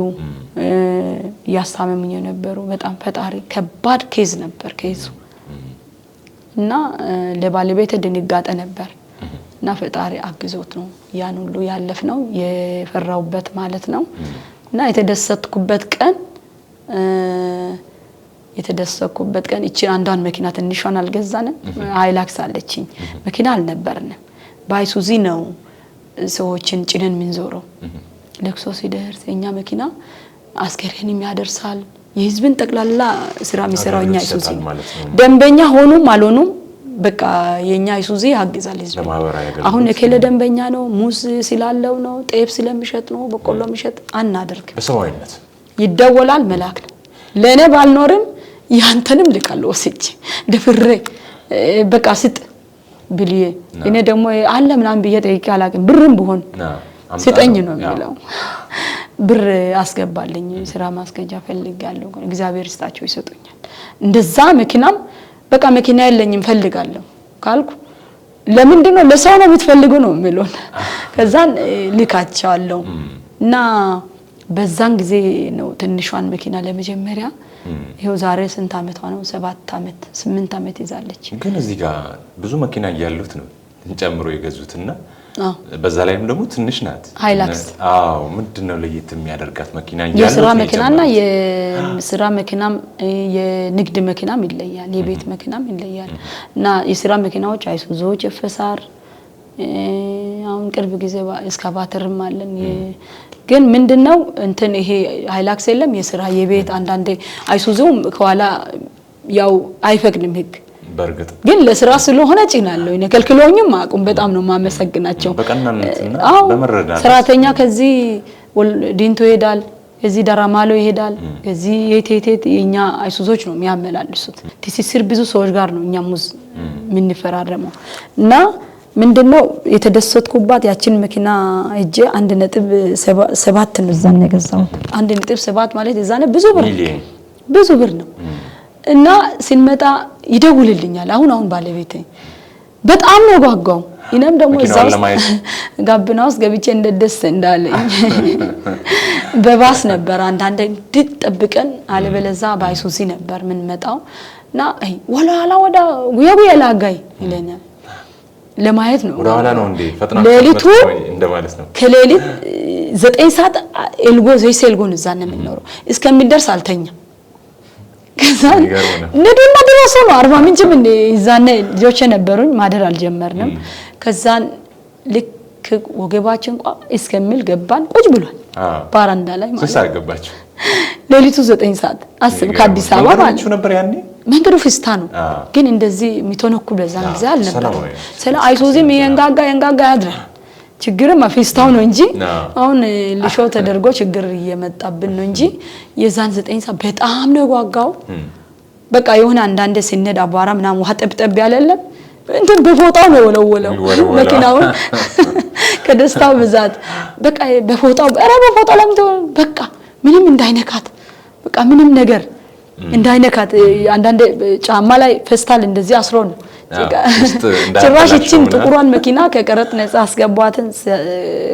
ያሳመሙኝ ነበሩ። በጣም ፈጣሪ ከባድ ኬዝ ነበር ኬዙ እና ለባለቤቴ ድንጋጤ ነበር እና ፈጣሪ አግዞት ነው ያን ሁሉ ያለፍነው የፈራውበት ማለት ነው። እና የተደሰትኩበት ቀን እቺ አንዷን መኪና ትንሿን አልገዛንም። ሃይላክስ አለችኝ። መኪና አልነበርንም። ባይሱዚ ነው ሰዎችን ጭነን ምንዞረው። ለቅሶ ሲደርስ የኛ መኪና አስከሬንም ያደርሳል። የህዝብን ጠቅላላ ስራ የሚሰራውኛ አይሱዚ ደንበኛ ሆኑም አልሆኑም በቃ የኛ አይሱዚ ያግዛል ህዝብ። አሁን የከለ ደንበኛ ነው፣ ሙዝ ሲላለው ነው፣ ጤፍ ስለሚሸጥ ነው፣ በቆሎ የሚሸጥ አናደርግ። በሰማይነት ይደወላል መላክ ነው። ለኔ ባልኖርም ያንተንም ልካለው ወስጄ ደፍሬ በቃ ስጥ ብልዬ እኔ ደግሞ አለ ምናምን ብዬ ጠይቄ አላውቅም። ብርም ቢሆን ስጠኝ ነው የሚለው። ብር አስገባልኝ ስራ ማስገጃ ፈልጋለሁ። እግዚአብሔር ይስጣቸው ይሰጡኛል። እንደዛ መኪናም በቃ መኪና የለኝም ፈልጋለሁ ካልኩ ለምንድን ነው ለሰው ነው የምትፈልገው ነው የሚሉን። ከዛን ልካቸዋለሁ እና በዛን ጊዜ ነው ትንሿን መኪና ለመጀመሪያ ይሄው ዛሬ ስንት አመቷ ነው? 7 አመት 8 አመት ይዛለች። ግን እዚህ ጋር ብዙ መኪና እያሉት ነው ጨምሮ የገዙትና በዛ ላይም ደግሞ ትንሽ ናት ሃይላክስ። አዎ ምንድነው ለየት የሚያደርጋት መኪና ያለው? የስራ መኪናና የስራ መኪናም የንግድ መኪናም ይለያል፣ የቤት መኪናም ይለያል። እና የስራ መኪናዎች አይሱዞች፣ ኤፍኤስአር አሁን ቅርብ ጊዜ እስካቫተርም አለን ግን ምንድነው እንትን ይሄ ሃይላክስ የለም የስራ የቤት አንዳንዴ አይሱዙም ከኋላ ያው አይፈቅድም ህግ በርግጥ ግን ለስራ ስለሆነ ጭናለሁ እኔ ከልክሎኝም አቁም በጣም ነው ማመሰግናቸው በቀናነትና በመረዳት ሰራተኛ ከዚህ ዲንቶ ይሄዳል እዚህ ደራማሎ ይሄዳል እዚህ የቴቴት የኛ አይሱዞች ነው የሚያመላልሱት ትስስር ብዙ ሰዎች ጋር ነው እኛ ሙዝ ምን ይፈራረመው እና ምንድነው የተደሰትኩባት ያችን መኪና እጄ 1.7 ነው እዛን ነገዛው 1.7 ማለት እዛነ ብዙ ብር ነው እና ሲንመጣ ይደውልልኛል አሁን ባለቤቴ በጣም ነው ጓጓው እኔም ደግሞ እዛው ጋብና ውስጥ ገብቼ እንደደስ እንዳለኝ በባስ ነበር አንዳንዴ ድጠብቀን አለበለዛ ባይሱዚ ነበር ምን መጣውና ወላ ጉያጉያላጋይ ይለኛል ለማየት ነው ወራላ ነው እንዴ ፈጥና እንደማለት ነው ከሌሊት 9 ሰዓት ኤልጎ ዘይሴልጎን እዛ ነው የምንኖረው እስከሚደርስ አልተኛ ከዛን ነዲና ድረስ ነው 40 ምንጭም እንደ ይዛነ ልጆች ነበሩኝ ማደር አልጀመርንም ከዛን ልክ ወገባችን እስከሚል ገባን ቁጭ ብሏል ባራንዳ ላይ ማለት ሰዓት ገባችሁ ሌሊቱ 9 ሰዓት አስብ ከአዲስ አበባ ማለት ነበር ያኔ መንገዱ ፍስታ ነው ግን እንደዚህ ሚቶነኩ በዛን ጊዜ አልነበረም ሰላ አይሱዚም የንጋጋ ያድራል ችግርም አፍስታው ነው እንጂ አሁን ልሾ ተደርጎ ችግር እየመጣብን ነው እንጂ የዛን 9 ሰዓት በጣም ነው ጓጋው በቃ የሆነ አንዳንዴ ሲነዳ አባራ ምናምን ውሃ ጠብጠብ ያለለም እንትን በፎጣው ነው ወለወለው መኪናው ከደስታው ብዛት በቃ በፎጣው በፎጣው ለምቶ በቃ ምንም እንዳይነካት በቃ ምንም ነገር እንዳይነካት አንዳንዴ ጫማ ላይ ፌስታል እንደዚህ አስሮ ነው ጭራሽ እቺን ጥቁሯን መኪና ከቀረጥ ነፃ አስገባትን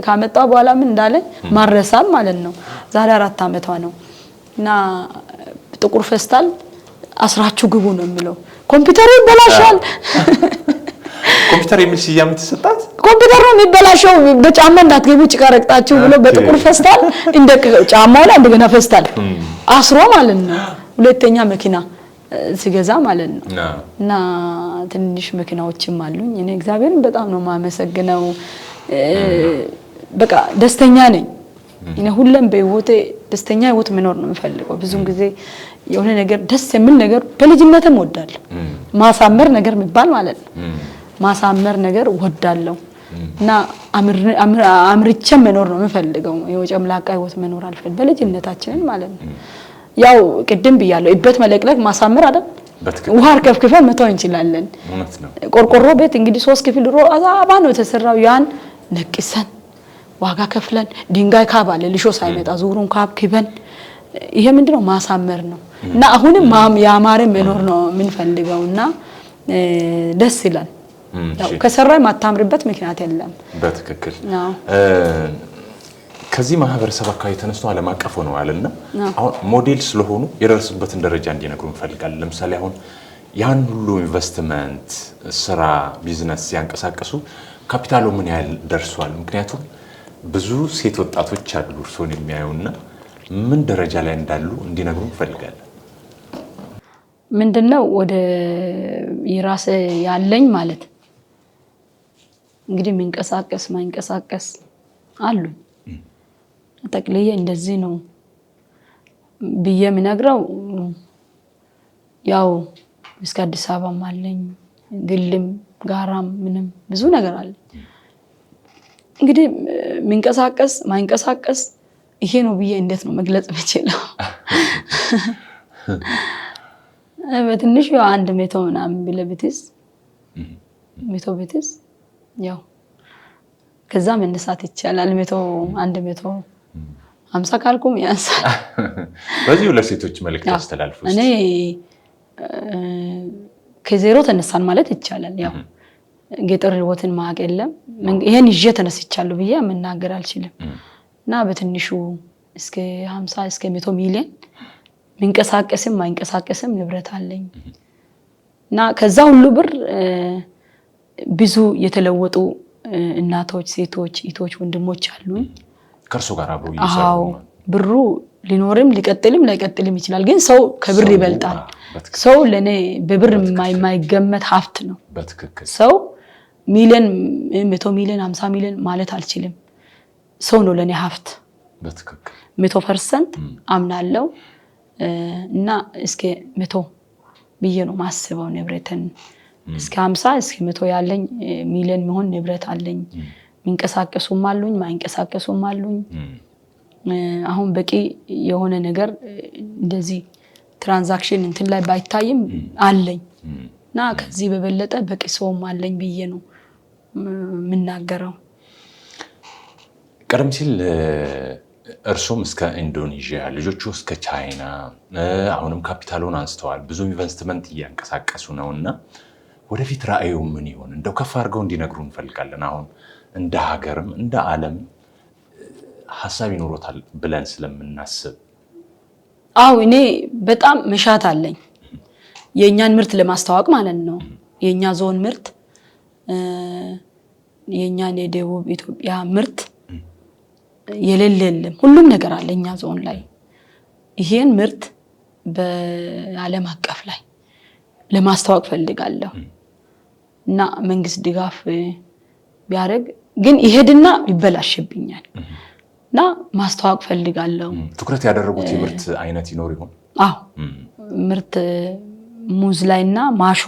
ካመጣው በኋላ ምን እንዳለ ማረሳም ማለት ነው ዛሬ 4 አመቷ ነው እና ጥቁር ፌስታል አስራችሁ ግቡ ነው የሚለው ኮምፒውተሩ ይበላሻል ኮምፒውተር የሚል ሲያም ተሰጣት ኮምፒውተሩ የሚበላሸው በጫማ እንዳትገቡ ጭቃ ረግጣችሁ ብሎ በጥቁር ፌስታል እንደ ጫማው ላይ እንደገና ፌስታል አስሮ ማለት ነው ሁለተኛ መኪና ሲገዛ ማለት ነው እና ትንሽ መኪናዎችም አሉኝ እኔ እግዚአብሔርን በጣም ነው ማመሰግነው በቃ ደስተኛ ነኝ እኔ ሁሉም በህይወቴ ደስተኛ ህይወት መኖር ነው የምፈልገው ብዙን ጊዜ የሆነ ነገር ደስ የሚል ነገር በልጅነትም ወዳለሁ ማሳመር ነገር የሚባል ማለት ነው ማሳመር ነገር ወዳለሁ እና አምርቼ መኖር ነው የምፈልገው የወጨምላቃ ህይወት መኖር አልፈልግም በልጅነታችን ማለት ነው ያው ቅድም ብያለሁ እበት መለቅለቅ ማሳመር አይደል ውሃ ከፍከፈን መተው እንችላለን ቆርቆሮ ቤት እንግዲህ 3 ክፍል አዛባ ነው ተሰራው ያን ነቅሰን ዋጋ ከፍለን ድንጋይ ካባለ ልሾ ሳይመጣ ዙሩን ካብ ክበን ይሄ ምንድነው ማሳመር ነው እና አሁንም ያማረ መኖር ነው ምን ፈልገውና ደስ ይላል ያው ከሰራይ ማታምርበት ምክንያት የለም በትክክል ከዚህ ማህበረሰብ አካባቢ ተነስቶ ዓለም አቀፍ ሆነው አለና አሁን ሞዴል ስለሆኑ የደረሱበትን ደረጃ እንዲነግሩን ፈልጋለሁ ለምሳሌ አሁን ያን ሁሉ ኢንቨስትመንት ስራ ቢዝነስ ያንቀሳቀሱ ካፒታሉ ምን ያህል ደርሷል ምክንያቱም ብዙ ሴት ወጣቶች አሉ እርሶን የሚያዩና ምን ደረጃ ላይ እንዳሉ እንዲነግሩን ፈልጋለሁ ምንድነው ወደ ይራስ ያለኝ ማለት እንግዲህ መንቀሳቀስ ማይንቀሳቀስ አሉ ተቅልዬ እንደዚህ ነው ብዬ ምነግረው ያው እስከ አዲስ አበባ ማለኝ ግልም ጋራም ምንም ብዙ ነገር አለ እንግዲህ መንቀሳቀስ ማይንቀሳቀስ ይሄ ነው ብዬ እንዴት ነው መግለጽ የምችለው በትንሽ ያው 100 ምናምን ቢለብትስ 100 ቢትስ ያው ከዛ መነሳት ይቻላል 100 50 ካልኩም ያንሳል በዚህ ለሴቶች መልእክት ያስተላልፉ እኔ ከዜሮ ተነሳን ማለት ይቻላል ያው ገጠር ህይወትን ማቅ የለም ይሄን ይዤ ተነስቻለሁ ብዬ መናገር አልችልም እና በትንሹ እስከ 50 እስከ 100 ሚሊዮን መንቀሳቀስም ማይንቀሳቀስም ንብረት አለኝ እና ከዛ ሁሉ ብር ብዙ የተለወጡ እናቶች ሴቶች ኢቶች ወንድሞች አሉኝ ከርሱ ጋር አብሮ ይሰራሉ ብሩ ሊኖርም ሊቀጥልም ላይቀጥልም ይችላል ግን ሰው ከብር ይበልጣል ሰው ለኔ በብር የማይገመት ሀብት ነው በትክክል ሰው ሚሊዮን 100 ሚሊዮን 50 ሚሊዮን ማለት አልችልም። ሰው ነው ለኔ ሀብት በትክክል 100% አምናለሁ እና እስከ 100 ብዬ ነው ማስበው ንብረትን እስከ 50 እስከ 100 ያለኝ ሚሊዮን መሆን ንብረት አለኝ። ሚንቀሳቀሱም አሉኝ ማይንቀሳቀሱም አሉኝ። አሁን በቂ የሆነ ነገር እንደዚህ ትራንዛክሽን እንትን ላይ ባይታይም አለኝ እና ከዚህ በበለጠ በቂ ሰውም አለኝ ብዬ ነው ምናገረው። ቀደም ሲል እርሱም እስከ ኢንዶኔዥያ ልጆቹ እስከ ቻይና አሁንም ካፒታሉን አንስተዋል። ብዙ ኢንቨስትመንት እያንቀሳቀሱ ነውና ወደፊት ራእዩ ምን ይሆን እንደው ከፍ አድርገው እንዲነግሩ እንፈልጋለን። አሁን እንደ ሀገርም እንደ ዓለም ሐሳብ ይኖሮታል ብለን ስለምናስብ። አው እኔ በጣም መሻት አለኝ የኛን ምርት ለማስተዋወቅ ማለት ነው። የኛ ዞን ምርት የኛን የደቡብ ኢትዮጵያ ምርት የሌለም ሁሉም ነገር አለኛ ዞን ላይ ይሄን ምርት በዓለም አቀፍ ላይ ለማስተዋወቅ ፈልጋለሁ እና መንግስት ድጋፍ ቢያደርግ ግን ይሄድና ይበላሽብኛል እና ማስተዋወቅ ፈልጋለሁ። ትኩረት ያደረጉት የምርት አይነት ይኖር ይሆን? አዎ ምርት ሙዝ ላይና ማሾ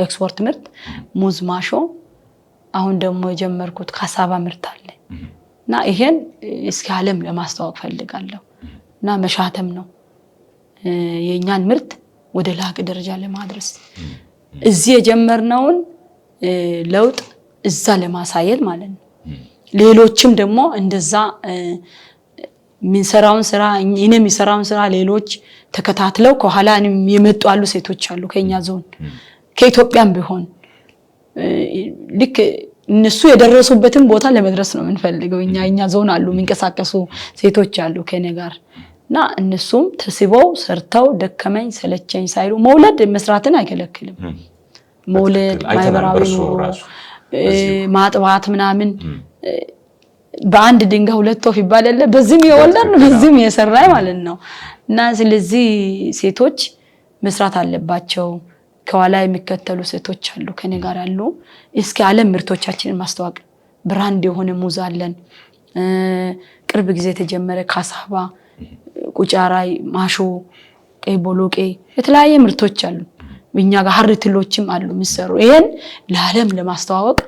ኤክስፖርት ምርት ሙዝ ማሾ አሁን ደግሞ የጀመርኩት ካሳባ ምርት አለ እና ይሄን እስከ ዓለም ለማስተዋወቅ ፈልጋለሁ እና መሻተም ነው የኛን ምርት ወደ ላቅ ደረጃ ለማድረስ እዚህ የጀመርነውን ለውጥ እዛ ለማሳየት ማለት ነው። ሌሎችም ደግሞ እንደዛ ምንሰራውን ስራ እኔ የሚሰራውን ስራ ሌሎች ተከታትለው ከኋላ የመጡ አሉ ሴቶች አሉ ከኛ ዞን ከኢትዮጵያም ቢሆን ልክ እነሱ የደረሱበትን ቦታ ለመድረስ ነው የምንፈልገው። እኛ ዞን አሉ የሚንቀሳቀሱ ሴቶች አሉ ከኔ ጋር እና እነሱም ተስበው ሰርተው ደከመኝ ሰለቸኝ ሳይሉ መውለድ መስራትን አይከለክልም። መውለድ ማይበራዊ ማጥባት ምናምን በአንድ ድንጋይ ሁለት ወፍ ይባላል። በዚህም የወለድን በዚህም የሰራይ ማለት ነው እና ስለዚህ ሴቶች መስራት አለባቸው። ከኋላ የሚከተሉ ሴቶች አሉ ከኔ ጋር ያሉ እስከ ዓለም ምርቶቻችንን ማስተዋወቅ ብራንድ የሆነ ሙዝ አለን። ቅርብ ጊዜ የተጀመረ ካሳባ ቁጫራይ ማሾ ቀይ ቦሎቄ የተለያየ ምርቶች አሉ። በእኛ ጋር ሀርትሎችም አሉ የሚሰሩ ይሄን ለዓለም ለማስተዋወቅ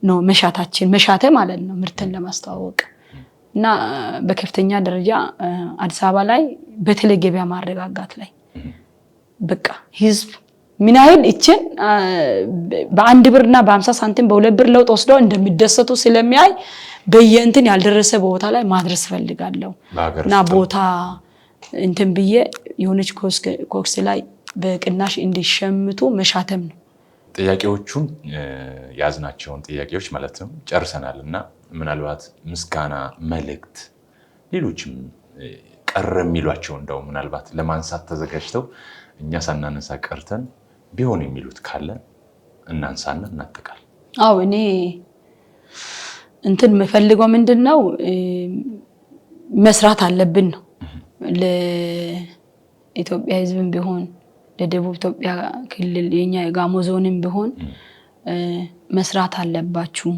ነው መሻታችን መሻተ ማለት ነው ምርትን ለማስተዋወቅ እና በከፍተኛ ደረጃ አዲስ አበባ ላይ በተለይ ገበያ ማረጋጋት ላይ በቃ ህዝብ ምን ያህል እቺን በአንድ ብርና በ50 ሳንቲም በ2 ብር ለውጥ ወስደው እንደሚደሰቱ ስለሚያይ በየእንትን ያልደረሰ ቦታ ላይ ማድረስ ፈልጋለሁ እና ቦታ እንትን ብዬ የሆነች ኮክስ ላይ በቅናሽ እንዲሸምቱ መሻተም ነው። ጥያቄዎቹን ያዝናቸውን ጥያቄዎች ማለት ነው ጨርሰናልና ምናልባት ምስጋና መልእክት ሌሎችም ቀረ የሚሏቸው እንደው ምናልባት ለማንሳት ተዘጋጅተው እኛ ሳናነሳ ቀርተን ቢሆን የሚሉት ካለ እናንሳና እናጠቃል። አው እኔ እንትን መፈልገው ምንድነው መስራት አለብን ነው ለኢትዮጵያ ህዝብም ቢሆን ለደቡብ ኢትዮጵያ ክልል የኛ የጋሞ ዞንም ቢሆን መስራት አለባችሁ።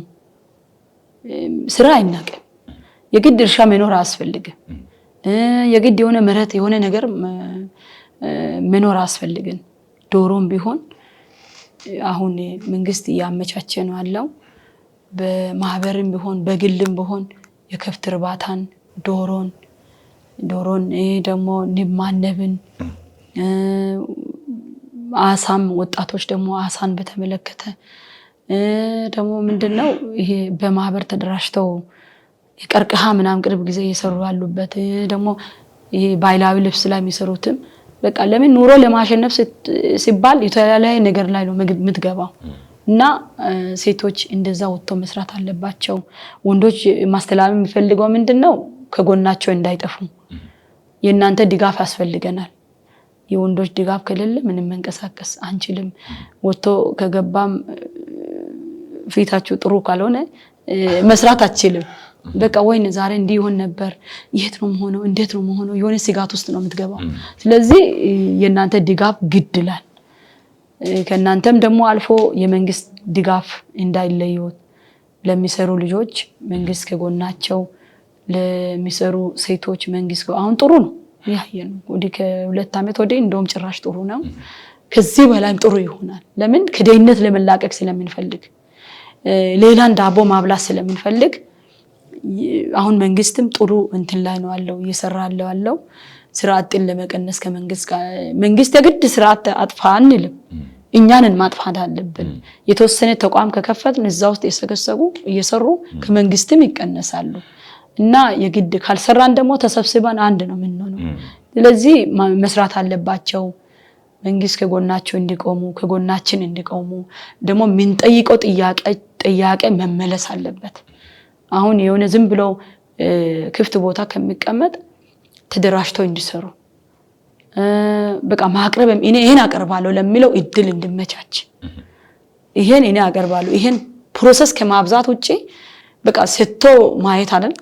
ስራ አይናቀም። የግድ እርሻ መኖር አያስፈልግም። የግድ የሆነ መሬት የሆነ ነገር መኖር አያስፈልግም። ዶሮም ቢሆን አሁን መንግስት ያመቻቸ ነው ያለው በማህበርም ቢሆን በግልም ቢሆን የከብት እርባታን ዶሮን ደግሞ ንብ ማነብን አሳም ወጣቶች ደግሞ አሳን በተመለከተ ደግሞ ምንድነው ይሄ በማህበር ተደራጅተው የቀርቀሃ ምናም ቅርብ ጊዜ እየሰሩ ያሉበት ደግሞ ይሄ ባይላዊ ልብስ ላይ የሚሰሩትም በቃ ለምን ኑሮ ለማሸነፍ ሲባል የተለያየ ነገር ላይ ነው የምትገባው እና ሴቶች እንደዛ ወጥተው መስራት አለባቸው። ወንዶች ማስተላለፍ የሚፈልገው ምንድነው ከጎናቸው እንዳይጠፉ የእናንተ ድጋፍ ያስፈልገናል። የወንዶች ድጋፍ ከሌለ ምንም መንቀሳቀስ አንችልም። ወጥቶ ከገባም ፊታችሁ ጥሩ ካልሆነ መስራት አትችልም። በቃ ወይኔ ዛሬ እንዲሆን ነበር የት ነው መሆነው እንዴት ነው መሆነው የሆነ ስጋት ውስጥ ነው የምትገባው። ስለዚህ የእናንተ ድጋፍ ግድ ይላል ከናንተም ደግሞ አልፎ የመንግስት ድጋፍ እንዳይለዩት ለሚሰሩ ልጆች መንግስት ከጎናቸው ለሚሰሩ ሴቶች መንግስት አሁን ጥሩ ነው ያየን ወዲህ ከ2 ዓመት ወዲህ እንደውም ጭራሽ ጥሩ ነው ከዚህ በላይም ጥሩ ይሆናል ለምን ከደህንነት ለመላቀቅ ስለምንፈልግ ሌላን ዳቦ ማብላት ስለምንፈልግ አሁን መንግስትም ጥሩ እንትን ላይ ነው ያለው እየሰራ ያለው ስርዓትን ለመቀነስ ከመንግስት ጋር መንግስት የግድ ስርዓት አጥፋ አንልም እኛንን ማጥፋት አለብን የተወሰነ ተቋም ከከፈትን እዛ ውስጥ የሰገሰጉ እየሰሩ ከመንግስትም ይቀነሳሉ እና የግድ ካልሰራን ደግሞ ተሰብስበን አንድ ነው የምንሆነው ስለዚህ መስራት አለባቸው መንግስት ከጎናቸው እንዲቆሙ ከጎናችን እንዲቆሙ ደግሞ ምን ጠይቀው ጥያቄ መመለስ አለበት አሁን የሆነ ዝም ብሎ ክፍት ቦታ ከሚቀመጥ ተደራጅተው እንዲሰሩ በቃ ማቅረብ እኔ ይሄን አቀርባለሁ ለሚለው እድል እንድመቻች ይሄን እኔ አቀርባለሁ ይሄን ፕሮሰስ ከማብዛት ውጪ በቃ ሰጥቶ ማየት አይደል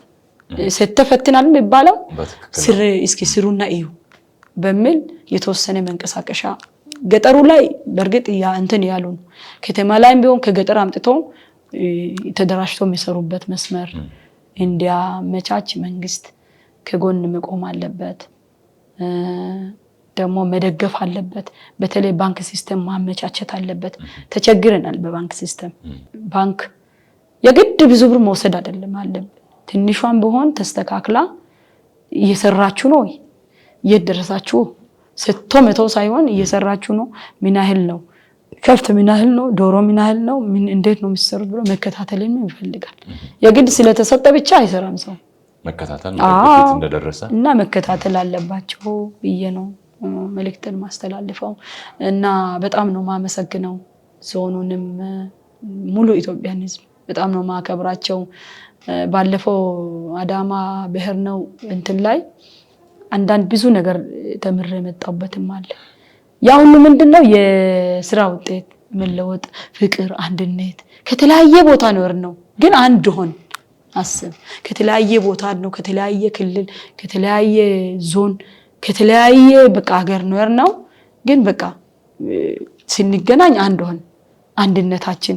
ሰተፈትናል የሚባለው ስር እስኪ ስሩና እዩ በሚል የተወሰነ መንቀሳቀሻ ገጠሩ ላይ በርግጥ ያ እንትን ያሉ ከተማ ላይም ቢሆን ከገጠር አምጥቶ ተደራጅቶ የሚሰሩበት መስመር እንዲያመቻች መንግስት ከጎን መቆም አለበት ደግሞ መደገፍ አለበት በተለይ ባንክ ሲስተም ማመቻቸት አለበት ተቸግረናል በባንክ ሲስተም ባንክ የግድ ብዙ ብር መውሰድ አይደለም አለበት ትንሿን ቢሆን ተስተካክላ እየሰራችሁ ነው እየደረሳችሁ ሰጥቶ መተው ሳይሆን እየሰራችሁ ነው ምን ያህል ነው ከፍት ምን ያህል ነው ዶሮ ምን ያህል ነው ምን እንዴት ነው የሚሰሩት ብሎ መከታተልን ይፈልጋል የግድ ስለተሰጠ ብቻ አይሰራም ሰው መከታተል ነው በፊት እንደደረሰ እና መከታተል አለባቸው ብዬ ነው መልእክትን ማስተላልፈው እና በጣም ነው ማመሰግነው ዞኑንም ሙሉ ኢትዮጵያን ህዝብ በጣም ነው ማከብራቸው ባለፈው አዳማ ብሄር ነው እንትን ላይ አንዳንድ ብዙ ነገር ተምሬ መጣሁበትም አለ ያ ሁሉ ምንድነው የሥራ ውጤት መለወጥ ፍቅር አንድነት ከተለያየ ቦታ ነው ግን አንድ ሆን አስብ ከተለያየ ቦታ ነው ከተለያየ ክልል ከተለያየ ዞን ከተለያየ በቃ ሀገር ነው ግን በቃ ስንገናኝ አንድ ሆን አንድነታችን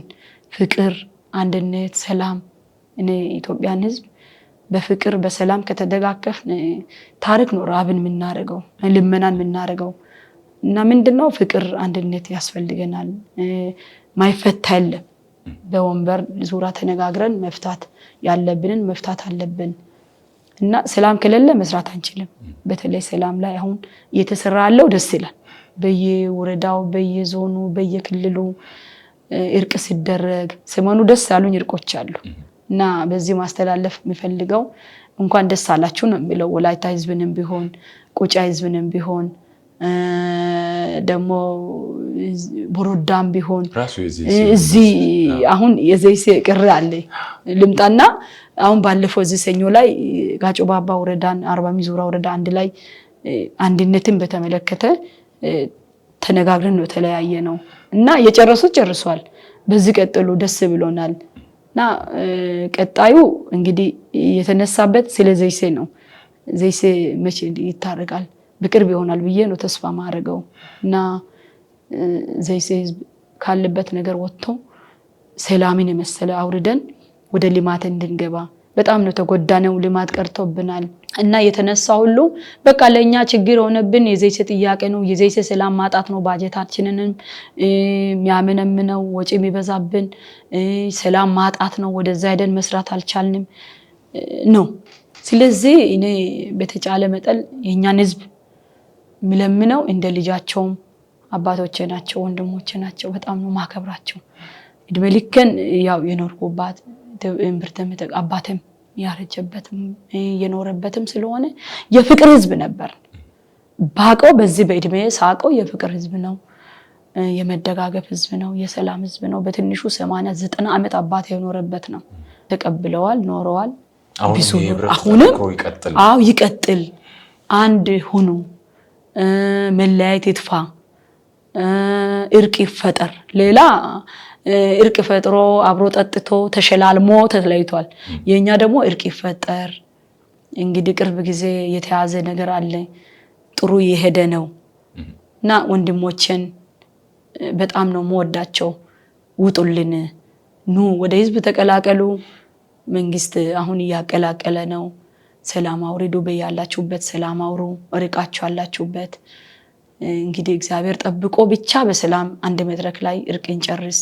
ፍቅር አንድነት ሰላም እኔ ኢትዮጵያን ህዝብ በፍቅር በሰላም ከተደጋገፍ ታሪክ ነው ራብን ምናረጋው ልመናን ምናረጋው እና ምንድነው ፍቅር አንድነት ያስፈልገናል ማይፈታ የለም በወንበር ዙራ ተነጋግረን መፍታት ያለብንን መፍታት አለብን እና ሰላም ከሌለ መስራት አንችልም በተለይ ሰላም ላይ አሁን እየተሰራ ያለው ደስ ይላል በየወረዳው በየዞኑ በየክልሉ እርቅ ሲደረግ ሰሞኑ ደስ ያሉኝ እርቆች አሉ እና በዚህ ማስተላለፍ የሚፈልገው እንኳን ደስ አላችሁ ነው የሚለው ወላይታ ህዝብንም ቢሆን ቁጫ ህዝብንም ቢሆን ደግሞ ቦሮዳም ቢሆን እዚህ አሁን የዘይሴ ቅር አለ ልምጣና አሁን ባለፈው እዚህ ሰኞ ላይ ጋጮ ባባ ወረዳን 40 ሚዙራ ወረዳ አንድ ላይ አንድነትን በተመለከተ ተነጋግረን ነው ተለያየ ነው እና የጨረሱት ጨርሷል በዚህ ቀጥሉ ደስ ብሎናል እና ቀጣዩ እንግዲህ የተነሳበት ስለ ዘይሴ ነው ዘይሴ መቼ ይታረጋል በቅርብ ይሆናል ብዬ ነው ተስፋ ማድረገው እና ዘይሴ ህዝብ ካለበት ነገር ወጥቶ ሰላምን የመሰለ አውርደን ወደ ልማት እንድንገባ በጣም ነው ተጎዳነው ልማት ቀርቶብናል እና የተነሳ ሁሉ በቃ ለኛ ችግር ሆነብን የዘይሴ ጥያቄ ነው የዘይሴ ሰላም ማጣት ነው ባጀታችንንም የሚያመነምነው ወጪ የሚበዛብን ሰላም ማጣት ነው ወደዛ ሄደን መስራት አልቻልንም ነው ስለዚህ እኔ በተቻለ መጠን የኛን ህዝብ ምለምነው እንደ ልጃቸው አባቶቼ ናቸው ወንድሞቼ ናቸው በጣም ነው ማከብራቸው እድሜ ልከን ያው የኖርኩባት እምብርተም አባተም ያረጀበትም የኖረበትም ስለሆነ የፍቅር ህዝብ ነበር ባቀው በዚህ በእድሜ ሳቀው የፍቅር ህዝብ ነው የመደጋገፍ ህዝብ ነው የሰላም ህዝብ ነው በትንሹ 80 90 ዓመት አባቴ የኖረበት ነው ተቀብለዋል ኖረዋል አሁንም ይቀጥል አንድ ሆኖ መለያየት ይጥፋ እርቅ ይፈጠር ሌላ እርቅ ፈጥሮ አብሮ ጠጥቶ ተሸላልሞ ተለይቷል የኛ ደግሞ እርቅ ይፈጠር እንግዲህ ቅርብ ጊዜ የተያዘ ነገር አለ ጥሩ የሄደ ነውና ወንድሞችን በጣም ነው የምወዳቸው። ውጡልን፣ ኑ ወደ ህዝብ ተቀላቀሉ። መንግስት አሁን እያቀላቀለ ነው። ሰላም አውርዱ፣ በያላችሁበት ሰላም አውሩ፣ ርቃችሁ ያላችሁበት። እንግዲህ እግዚአብሔር ጠብቆ ብቻ በሰላም አንድ መድረክ ላይ እርቅን ጨርስ።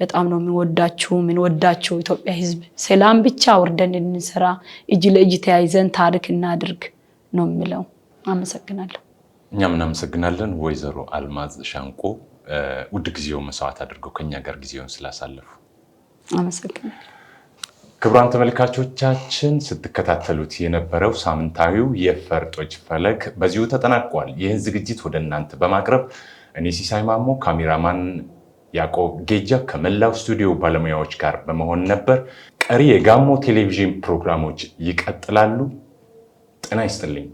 በጣም ነው የምንወዳችሁ ኢትዮጵያ ህዝብ። ሰላም ብቻ ወርደን እንሰራ፣ እጅ ለእጅ ተያይዘን ታሪክ እናድርግ ነው የምለው። አመሰግናለሁ። እኛም እናመሰግናለን ወይዘሮ አልማዝ ሻንቆ ውድ ጊዜው መስዋዕት አድርገው ከኛ ጋር ጊዜውን ስላሳለፉ አመሰግናለሁ። ክቡራን ተመልካቾቻችን ስትከታተሉት የነበረው ሳምንታዊው የፈርጦች ፈለግ በዚሁ ተጠናቋል። ይህን ዝግጅት ወደ እናንተ በማቅረብ እኔ ሲሳይ ማሞ፣ ካሜራማን ያዕቆብ ጌጃ ከመላው ስቱዲዮ ባለሙያዎች ጋር በመሆን ነበር። ቀሪ የጋሞ ቴሌቪዥን ፕሮግራሞች ይቀጥላሉ። ጤና ይስጥልኝ።